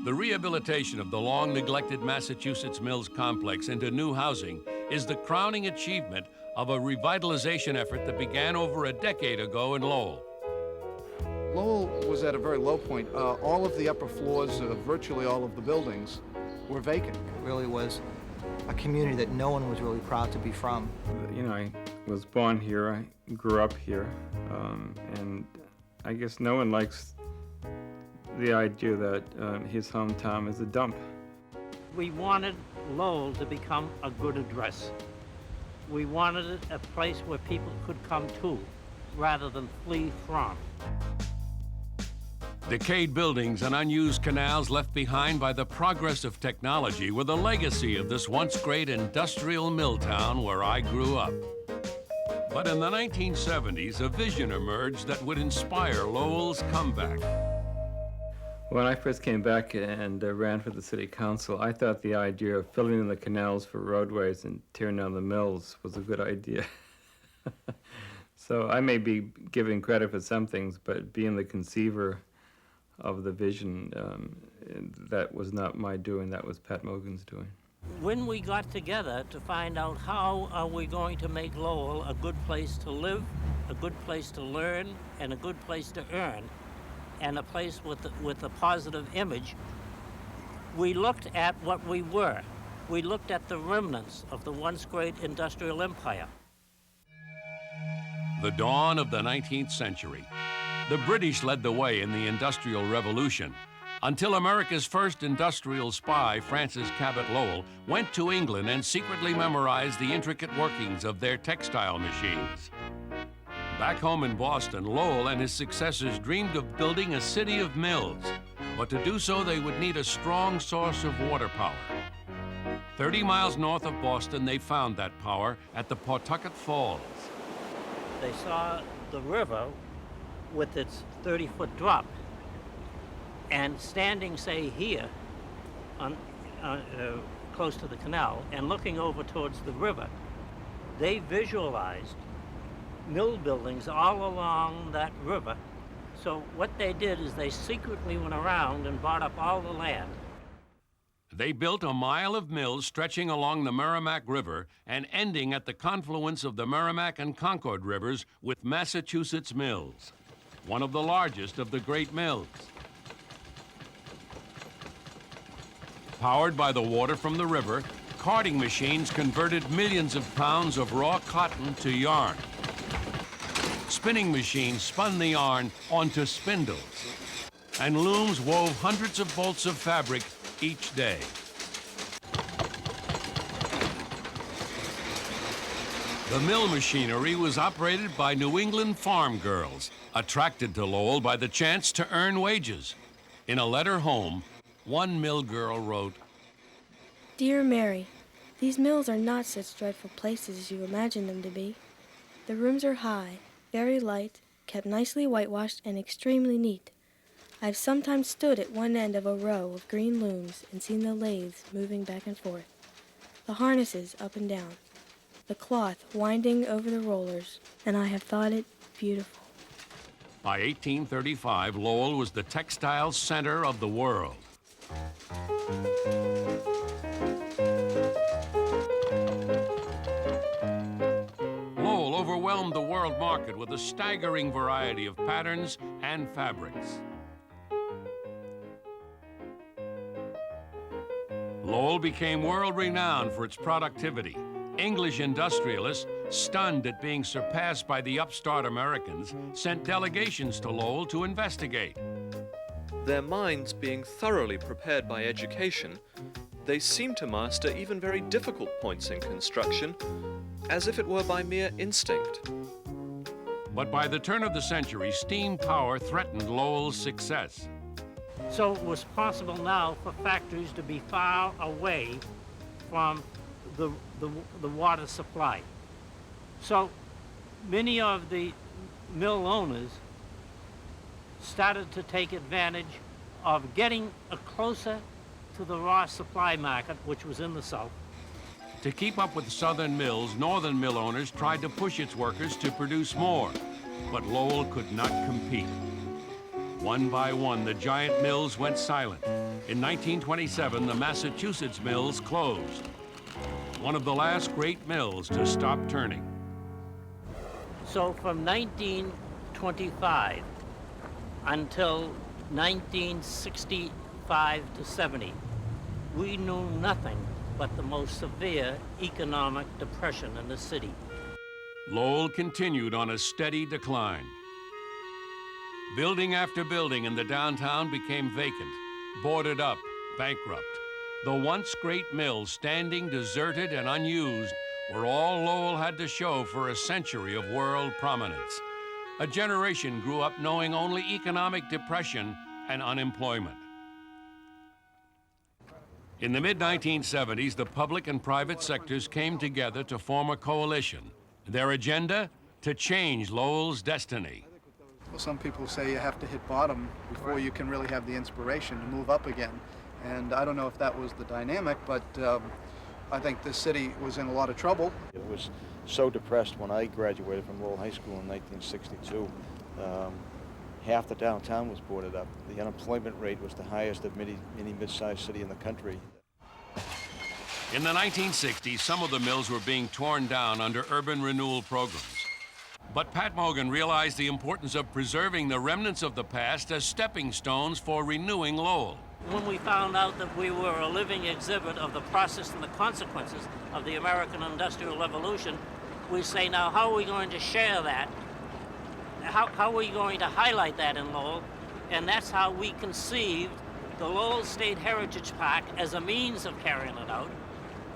The rehabilitation of the long-neglected Massachusetts Mills complex into new housing is the crowning achievement of a revitalization effort that began over a decade ago in Lowell. Lowell was at a very low point. All of the upper floors of virtually all of the buildings were vacant. It really was a community that no one was really proud to be from. You know, I was born here, I grew up here, and I guess no one likes the idea that his hometown is a dump. We wanted Lowell to become a good address. We wanted it a place where people could come to, rather than flee from. Decayed buildings and unused canals left behind by the progress of technology were the legacy of this once great industrial mill town where I grew up. But in the 1970s, a vision emerged that would inspire Lowell's comeback. When I first came back and ran for the city council, I thought the idea of filling in the canals for roadways and tearing down the mills was a good idea. So I may be giving credit for some things, but being the conceiver of the vision, that was not my doing, that was Pat Mogan's doing. When we got together to find out how are we going to make Lowell a good place to live, a good place to learn, and a good place to earn, and a place with a positive image, we looked at what we were. We looked at the remnants of the once great industrial empire. The dawn of the 19th century. The British led the way in the Industrial Revolution until America's first industrial spy, Francis Cabot Lowell, went to England and secretly memorized the intricate workings of their textile machines. Back home in Boston, Lowell and his successors dreamed of building a city of mills, but to do so they would need a strong source of water power. 30 miles north of Boston, they found that power at the Pawtucket Falls. They saw the river with its 30-foot drop, and standing, say, here, close to the canal, and looking over towards the river, they visualized mill buildings all along that river. So what they did is they secretly went around and bought up all the land. They built a mile of mills stretching along the Merrimack River and ending at the confluence of the Merrimack and Concord rivers with Massachusetts Mills, one of the largest of the great mills. Powered by the water from the river, carding machines converted millions of pounds of raw cotton to yarn. Spinning machines spun the yarn onto spindles, and looms wove hundreds of bolts of fabric each day. The mill machinery was operated by New England farm girls, attracted to Lowell by the chance to earn wages. In a letter home, one mill girl wrote, "Dear Mary, these mills are not such dreadful places as you imagine them to be. The rooms are high, very light, kept nicely whitewashed, and extremely neat. I've sometimes stood at one end of a row of green looms and seen the lathes moving back and forth, the harnesses up and down, the cloth winding over the rollers, and I have thought it beautiful." By 1835, Lowell was the textile center of the world. Lowell overwhelmed the world market with a staggering variety of patterns and fabrics. Lowell became world-renowned for its productivity. English industrialists, stunned at being surpassed by the upstart Americans, sent delegations to Lowell to investigate. Their minds being thoroughly prepared by education, they seemed to master even very difficult points in construction, as if it were by mere instinct. But by the turn of the century, steam power threatened Lowell's success. So it was possible now for factories to be far away from the water supply. So many of the mill owners started to take advantage of getting closer to the raw supply market, which was in the South. To keep up with southern mills, northern mill owners tried to push its workers to produce more, but Lowell could not compete. One by one, the giant mills went silent. In 1927, the Massachusetts mills closed. One of the last great mills to stop turning. So from 1925 until 1965 to 70, we knew nothing but the most severe economic depression in the city. Lowell continued on a steady decline. Building after building in the downtown became vacant, boarded up, bankrupt. The once great mills, standing deserted and unused, were all Lowell had to show for a century of world prominence. A generation grew up knowing only economic depression and unemployment. In the mid-1970s, the public and private sectors came together to form a coalition. Their agenda? To change Lowell's destiny. Well, some people say you have to hit bottom before you can really have the inspiration to move up again. And I don't know if that was the dynamic, but I think this city was in a lot of trouble. It was so depressed when I graduated from Lowell High School in 1962. Half the downtown was boarded up. The unemployment rate was the highest of any mid-sized city in the country. In the 1960s, some of the mills were being torn down under urban renewal programs. But Pat Mogan realized the importance of preserving the remnants of the past as stepping stones for renewing Lowell. When we found out that we were a living exhibit of the process and the consequences of the American Industrial Revolution, we say, now how are we going to share that? How are we going to highlight that in Lowell? And that's how we conceived the Lowell State Heritage Park as a means of carrying it out,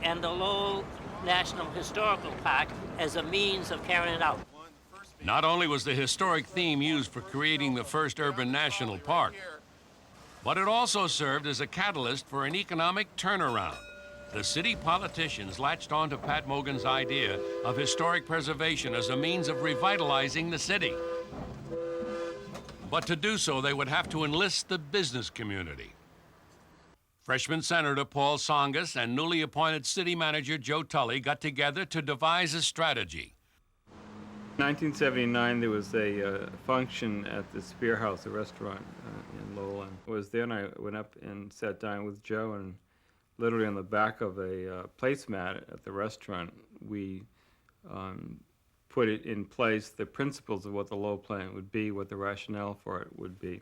and the Lowell National Historical Park as a means of carrying it out. Not only was the historic theme used for creating the first urban national park, but it also served as a catalyst for an economic turnaround. The city politicians latched on to Pat Mogan's idea of historic preservation as a means of revitalizing the city. But to do so, they would have to enlist the business community. Freshman Senator Paul Tsongas and newly appointed city manager Joe Tully got together to devise a strategy. In 1979, there was a function at the Spear House, a restaurant in Lowell. And I was there, and I went up and sat down with Joe, and literally on the back of a placemat at the restaurant, we put it in place, the principles of what the Lowell plan would be, what the rationale for it would be.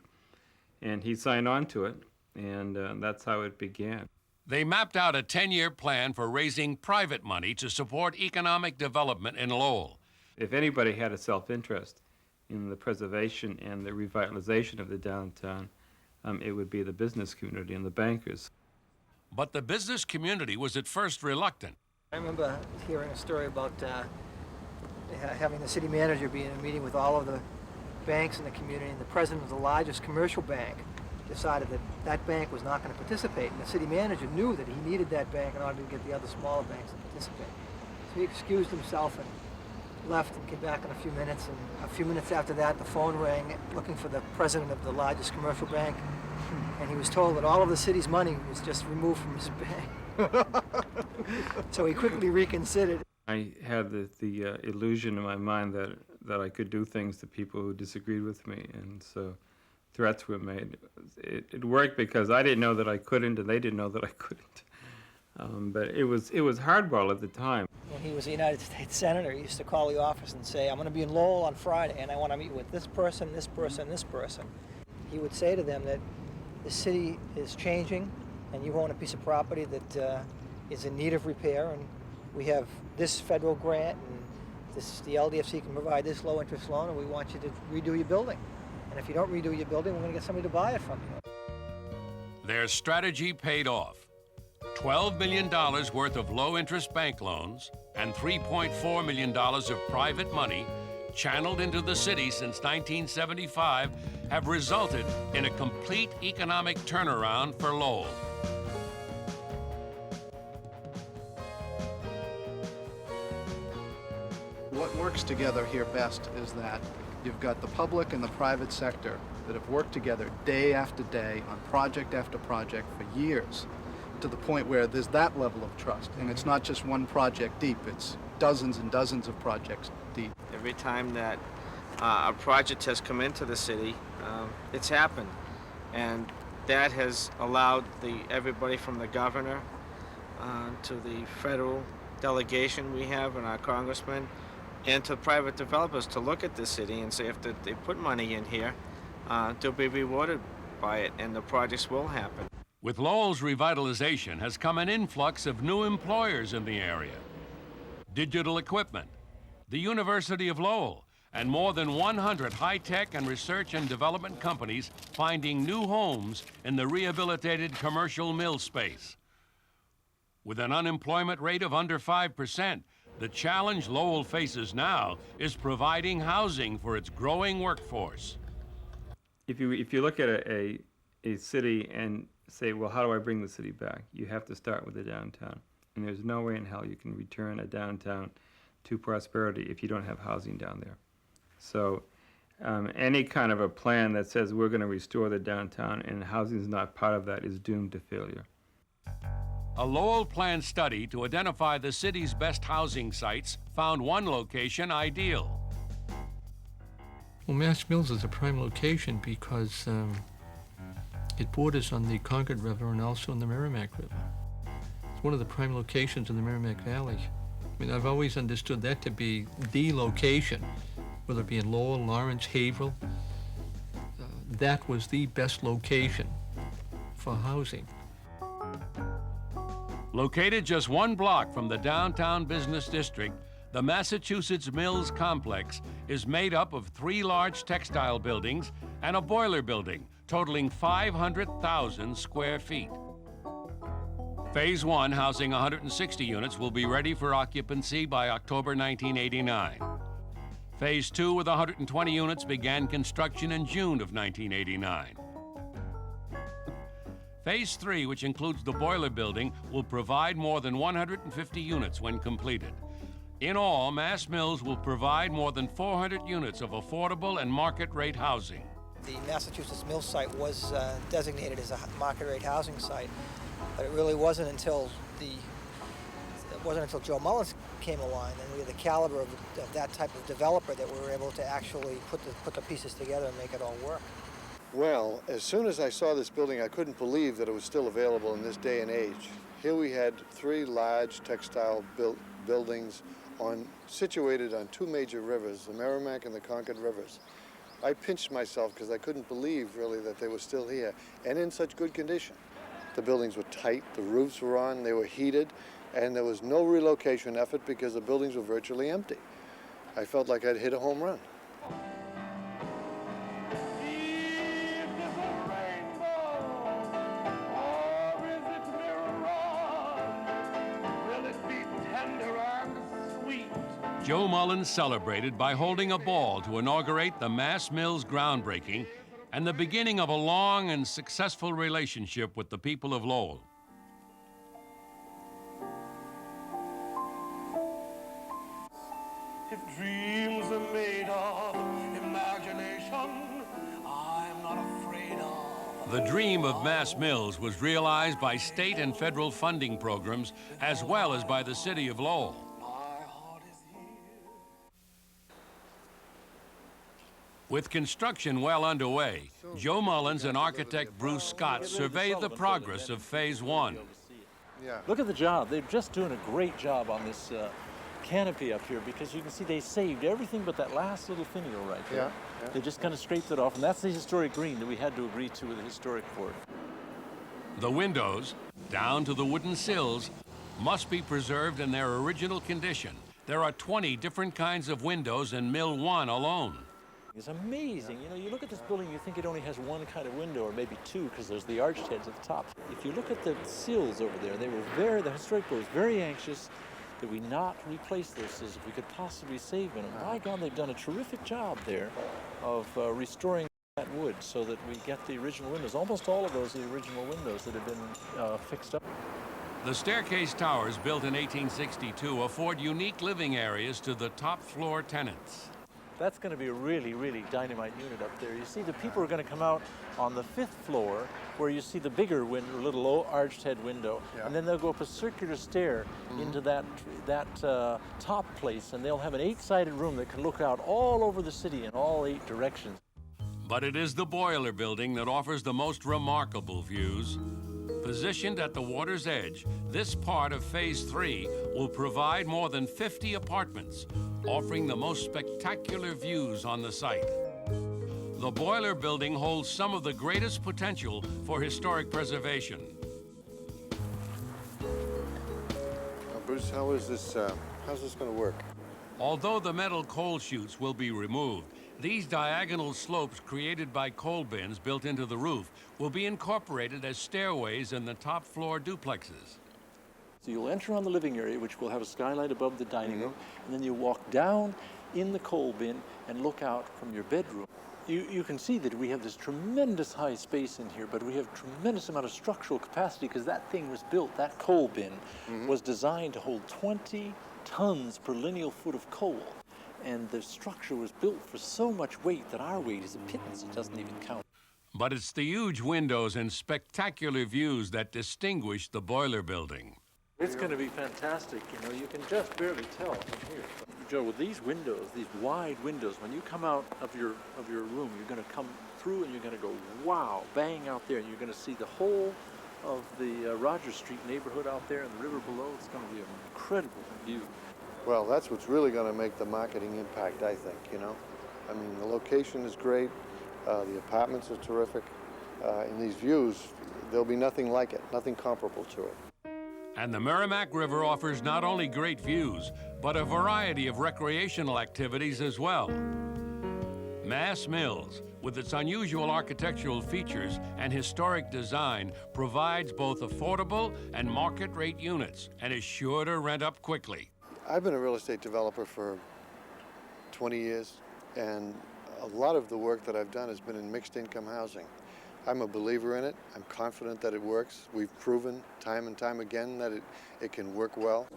And he signed on to it, and that's how it began. They mapped out a 10-year plan for raising private money to support economic development in Lowell. If anybody had a self-interest in the preservation and the revitalization of the downtown, it would be the business community and the bankers. But the business community was at first reluctant. I remember hearing a story about having the city manager be in a meeting with all of the banks in the community, and the president of the largest commercial bank decided that that bank was not going to participate, and the city manager knew that he needed that bank in order to get the other smaller banks to participate. So he excused himself and left and came back in a few minutes, and a few minutes after that the phone rang looking for the president of the largest commercial bank, and he was told that all of the city's money was just removed from his bank. So he quickly reconsidered. I had the illusion in my mind that I could do things to people who disagreed with me, and so threats were made. It worked because I didn't know that I couldn't, and they didn't know that I couldn't. But it was hardball at the time. When he was a United States Senator, he used to call the office and say, I'm going to be in Lowell on Friday, and I want to meet with this person, this person, this person. He would say to them that the city is changing, and you own a piece of property that is in need of repair, and we have this federal grant, and the LDFC can provide this low-interest loan, and we want you to redo your building. And if you don't redo your building, we're going to get somebody to buy it from you. Their strategy paid off. $12 million worth of low-interest bank loans and $3.4 million of private money channeled into the city since 1975 have resulted in a complete economic turnaround for Lowell. What works together here best is that you've got the public and the private sector that have worked together day after day on project after project for years, to the point where there's that level of trust. And it's not just one project deep, it's dozens and dozens of projects deep. Every time that a project has come into the city, it's happened. And That has allowed everybody from the governor to the federal delegation we have and our congressmen and to private developers to look at the city and say if they put money in here, they'll be rewarded by it and the projects will happen. With Lowell's revitalization has come an influx of new employers in the area. Digital equipment, the University of Lowell, and more than 100 high-tech and research and development companies finding new homes in the rehabilitated commercial mill space. With an unemployment rate of under 5%, the challenge Lowell faces now is providing housing for its growing workforce. If you look at a city and say, well, how do I bring the city back? You have to start with the downtown. And there's no way in hell you can return a downtown to prosperity if you don't have housing down there. So any kind of a plan that says we're going to restore the downtown and housing is not part of that is doomed to failure. A Lowell Plan study to identify the city's best housing sites found one location ideal. Well, Mass Mills is a prime location because it borders on the Concord River and also on the Merrimack River. It's one of the prime locations in the Merrimack Valley. I mean, I've always understood that to be the location, whether it be in Lowell, Lawrence, Haverhill. That was the best location for housing. Located just 1 block from the downtown business district, the Massachusetts Mills Complex is made up of 3 large textile buildings and a boiler building totaling 500,000 square feet. Phase 1, housing 160 units, will be ready for occupancy by October 1989. Phase 2, with 120 units, began construction in June of 1989. Phase 3, which includes the boiler building, will provide more than 150 units when completed. In all, Mass Mills will provide more than 400 units of affordable and market-rate housing. The Massachusetts Mill site was designated as a market-rate housing site, but it really wasn't until Joe Mullins came along and we had the caliber of that type of developer that we were able to actually put the pieces together and make it all work. Well, as soon as I saw this building, I couldn't believe that it was still available in this day and age. Here we had 3 large textile buildings situated on 2 major rivers, the Merrimack and the Concord rivers. I pinched myself because I couldn't believe really that they were still here and in such good condition. The buildings were tight, the roofs were on, they were heated, and there was no relocation effort because the buildings were virtually empty. I felt like I'd hit a home run. Joe Mullins celebrated by holding a ball to inaugurate the Mass Mills groundbreaking and the beginning of a long and successful relationship with the people of Lowell. If dreams are made of imagination, I'm not afraid of. The dream of Mass Mills was realized by state and federal funding programs as well as by the city of Lowell. With construction well underway, Joe Mullins and architect Bruce Scott surveyed the progress of Phase 1. Yeah. Look at the job. They're just doing a great job on this canopy up here because you can see they saved everything but that last little finial right there. Yeah. They just kind of scraped it off, and that's the historic green that we had to agree to with the historic board. The windows, down to the wooden sills, must be preserved in their original condition. There are 20 different kinds of windows in Mill 1 alone. It's amazing. You know, you look at this building, you think it only has 1 kind of window, or maybe 2, because there's the arched heads at the top. If you look at the sills over there, the historic board was very anxious that we not replace those sills if we could possibly save them. And by God, they've done a terrific job there of restoring that wood so that we get the original windows. Almost all of those are the original windows that have been fixed up. The staircase towers built in 1862 afford unique living areas to the top floor tenants. That's going to be a really, really dynamite unit up there. You see, the people are going to come out on the 5th floor where you see the bigger window, little arched head window, and then they'll go up a circular stair into that top place, and they'll have an 8-sided room that can look out all over the city in all 8 directions. But it is the boiler building that offers the most remarkable views. Positioned at the water's edge, this part of Phase 3 will provide more than 50 apartments, offering the most spectacular views on the site. The boiler building holds some of the greatest potential for historic preservation. Bruce, how's this going to work? Although the metal coal chutes will be removed, these diagonal slopes created by coal bins built into the roof will be incorporated as stairways in the top floor duplexes. So you'll enter on the living area, which will have a skylight above the dining room, and then you walk down in the coal bin and look out from your bedroom. You can see that we have this tremendous high space in here, but we have tremendous amount of structural capacity because that thing was built, that coal bin was designed to hold 20 tons per lineal foot of coal. And the structure was built for so much weight that our weight is a pittance. It doesn't even count. But it's the huge windows and spectacular views that distinguish the boiler building. It's going to be fantastic. You know, you can just barely tell from here. Joe, with these windows, these wide windows, when you come out of your room, you're going to come through and you're going to go, wow, bang out there. And you're going to see the whole of the Rogers Street neighborhood out there and the river below. It's going to be an incredible view. Well, that's what's really going to make the marketing impact, I think, you know. I mean, the location is great, the apartments are terrific, and these views, there'll be nothing like it, nothing comparable to it. And the Merrimack River offers not only great views, but a variety of recreational activities as well. Mass Mills, with its unusual architectural features and historic design, provides both affordable and market-rate units and is sure to rent up quickly. I've been a real estate developer for 20 years, and a lot of the work that I've done has been in mixed income housing. I'm a believer in it. I'm confident that it works. We've proven time and time again that it can work well.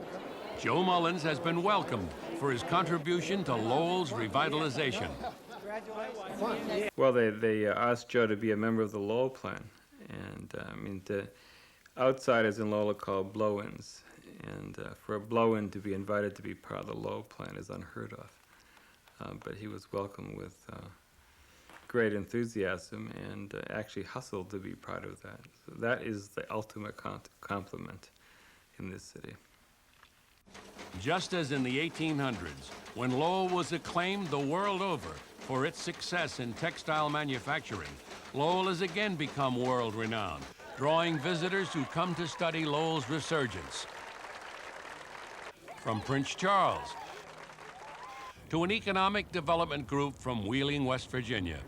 Joe Mullins has been welcomed for his contribution to Lowell's revitalization. Well, they asked Joe to be a member of the Lowell plan, and I mean, the outsiders in Lowell are called blow-ins, and for a blow-in to be invited to be part of the Lowell plan is unheard of. But he was welcomed with great enthusiasm and actually hustled to be part of that. So that is the ultimate compliment in this city. Just as in the 1800s, when Lowell was acclaimed the world over for its success in textile manufacturing, Lowell has again become world-renowned, drawing visitors who come to study Lowell's resurgence. From Prince Charles to an economic development group from Wheeling, West Virginia.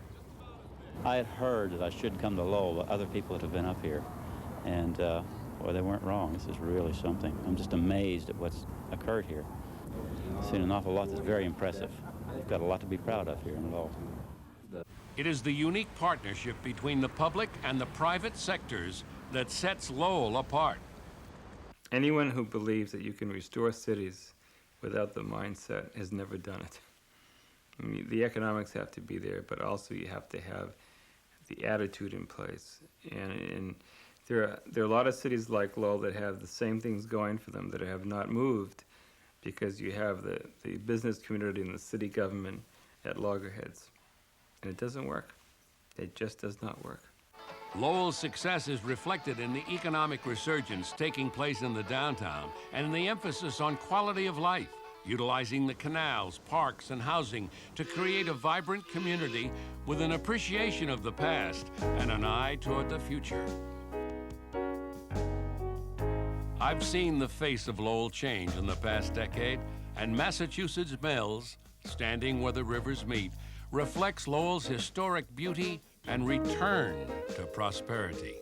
I had heard that I should come to Lowell, but other people that have been up here, and boy, they weren't wrong. This is really something. I'm just amazed at what's occurred here. I've seen an awful lot that's very impressive. We've got a lot to be proud of here in Lowell. It is the unique partnership between the public and the private sectors that sets Lowell apart. Anyone who believes that you can restore cities without the mindset has never done it. I mean, the economics have to be there, but also you have to have the attitude in place. And there are a lot of cities like Lowell that have the same things going for them that have not moved because you have the business community and the city government at loggerheads. And it doesn't work. It just does not work. Lowell's success is reflected in the economic resurgence taking place in the downtown and in the emphasis on quality of life, utilizing the canals, parks, and housing to create a vibrant community with an appreciation of the past and an eye toward the future. I've seen the face of Lowell change in the past decade, and Massachusetts Mills, standing where the rivers meet, reflects Lowell's historic beauty and return to prosperity.